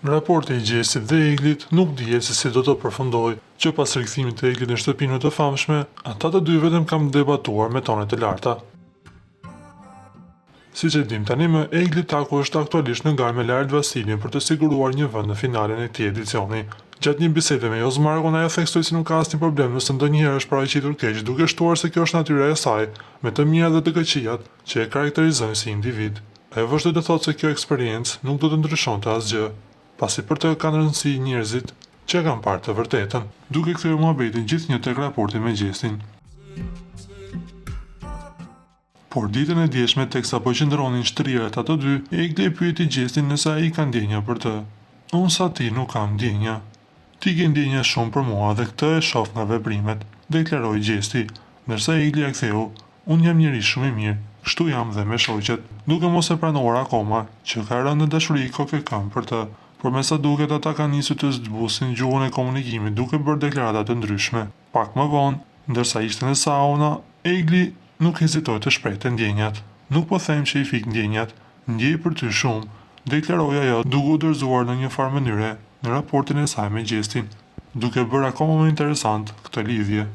Raporti i Gjesit dhe Eglit nuk dihet se si do të përfundojë, që pas rikthimit të Eglit në shtëpinë të famshme, ata të dy vetëm kanë debatuar me tone të larta. Siç e dim tani më, Egli Taku është aktualisht në garë me Lart Vasilin për të siguruar një vend në finalen e këtij edicioni. Gjatë një bisede me Jozmarkun, ajo theksoi se nuk ka asnjë problem nëse ndonjëherë është paraqitur keq, duke shtuar se kjo është natyra e saj, me të mirat dhe të këqijat që e karakterizojnë si individ. Ajo vazhdoi të thotë se kjo eksperiencë nuk do të ndryshonte asgjë, pasi për të kanë rëndësi njerëzit që kanë parë të vërtetën, duke kthyer muhabetin gjithnjë tek raporti me Gjestin. Por ditën e dieshme teksa po qëndronin shtriret ato dy, Egli e pyeti Gjestin nëse ai ka ndjenja për të. Unë sa ti nuk kam ndjenja. Ti ke ndjenja shumë për mua dhe këtë e shoh nga veprimet, deklaroi Gjesti, ndërsa Egli ia ktheu, unë jam njeri shumë i mirë, kështu jam dhe me shoqet, duke mos e pranuar akoma që ka rënë në dashuri kokë kam për të. Por me sa duket ata kanë nisur të zbusin gjuhën e komunikimit duke bërë deklarata të ndryshme. Pak më vonë, ndërsa ishte në sauna, Egli nuk hezitoi të shprehte ndjenjat. Nuk po them që i fik ndjenjat, ndjej për ty shumë, deklaroi ajo duke u dorëzuar në një farë mënyre në raportin e saj me Gjestin, duke bërë akoma më interesant këtë lidhje.